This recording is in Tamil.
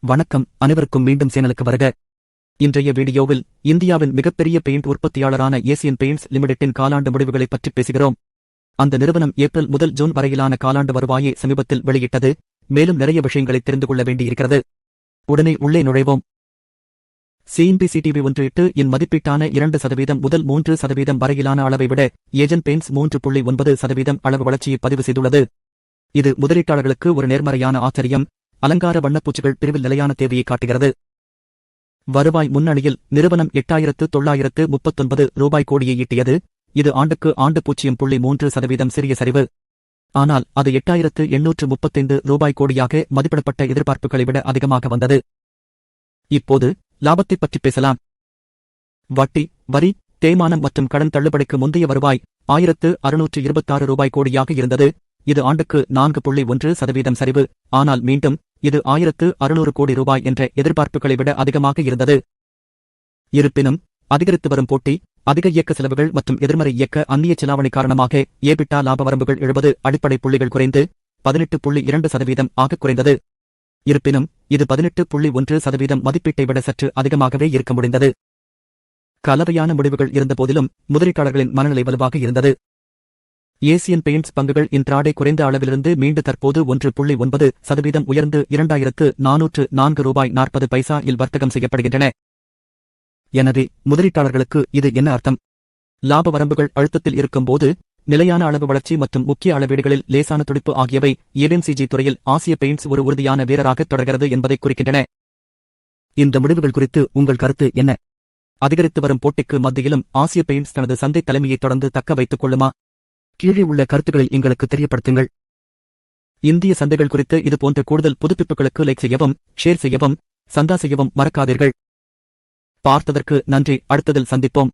வணக்கம், அனைவருக்கும் மீண்டும் சேனலுக்கு வருக. இன்றைய வீடியோவில் இந்தியாவின் மிகப்பெரிய பெயிண்ட் உற்பத்தியாளரான ஏசியன் பெயிண்ட்ஸ் லிமிடெட்டின் காலாண்டு முடிவுகளை பற்றி பேசுகிறோம். அந்த நிறுவனம் ஏப்ரல் முதல் ஜூன் வரையிலான காலாண்டு வருவாயை சமீபத்தில் வெளியிட்டது. மேலும் நிறைய விஷயங்களை தெரிந்து கொள்ள வேண்டியிருக்கிறது. உடனே உள்ளே நுழைவோம். CNBC-TV 1 இன் மதிப்பீட்டான 2% முதல் 3% வரையிலான அளவை விட ஏஜன் பெயிண்ட்ஸ் 3.9% அளவு வளர்ச்சியை பதிவு செய்துள்ளது. இது முதலீட்டாளர்களுக்கு ஒரு நேர்மறையான ஆச்சரியம். அலங்கார வண்ணப்பூச்சிகள் பிரிவில் நிலையான தேவையை காட்டுகிறது. வருவாய் முன்னணியில் நிறுவனம் 8,939 ரூபாய் கோடியை ஈட்டியது. இது ஆண்டுக்கு ஆண்டு 0.3% சிறிய சரிவு. ஆனால் அது 8,835 ரூபாய் கோடியாக மதிப்பிடப்பட்ட எதிர்பார்ப்புகளை விட அதிகமாக வந்தது. இப்போது லாபத்தைப் பற்றி பேசலாம். வட்டி, வரி, தேய்மானம் மற்றும் கடன் தள்ளுபடிக்கு முந்தைய வருவாய் 1,626 ரூபாய் கோடியாக இருந்தது. இது ஆண்டுக்கு 4.1% சரிவு. ஆனால் மீண்டும் இது 1,600 கோடி ரூபாய் என்ற எதிர்பார்ப்புகளை விட அதிகமாக இருந்தது. இருப்பினும் அதிகரித்து வரும் போட்டி, அதிக இயக்க செலவுகள் மற்றும் எதிர்மறை இயக்க அந்நிய செலாவணி காரணமாக EBITDA லாப வரம்புகள் 70 அடிப்படை புள்ளிகள் குறைந்து 18.2% ஆக குறைந்தது. இருப்பினும் இது 18.1% மதிப்பீட்டை விட சற்று அதிகமாகவே இருக்க முடிந்தது. கலவையான முடிவுகள் இருந்தபோதிலும் முதலீட்டாளர்களின் மனநிலை வலுவாக இருந்தது. ஏசியன் பெயிண்ட்ஸ் பங்குகள் இன்ட்ராடே குறைந்த அளவிலிருந்து மீண்டு தற்போது 1.9% உயர்ந்து 2,404 ரூபாய் 40 பைசா இல் வர்த்தகம் செய்யப்படுகின்றன. எனவே முதலீட்டாளர்களுக்கு இது என்ன அர்த்தம்? லாப வரம்புகள் அழுத்தத்தில் இருக்கும்போது நிலையான அளவு வளர்ச்சி மற்றும் முக்கிய அளவீடுகளில் லேசான துடிப்பு ஆகியவை FMCG துறையில் ஆசிய பெயிண்ட்ஸ் ஒரு உறுதியான வீரராக தொடர்கிறது என்பதை குறிக்கின்றன. இந்த முடிவுகள் குறித்து உங்கள் கருத்து என்ன? அதிகரித்து வரும் போட்டிக்கு மத்தியிலும் ஆசிய பெயிண்ட்ஸ் தனது சந்தை தலைமையை தொடர்ந்து தக்க வைத்துக் கொள்ளுமா? கீழே உள்ள கருத்துக்களில் எங்களுக்கு தெரியப்படுத்துங்கள். இந்திய சந்தைகள் குறித்து இது போன்ற கூடுதல் புதுப்பிப்புகளுக்கு லைக் செய்யவும், ஷேர் செய்யவும், சந்தா செய்யவும் மறக்காதீர்கள். பார்த்ததற்கு நன்றி. அடுத்ததில் சந்திப்போம்.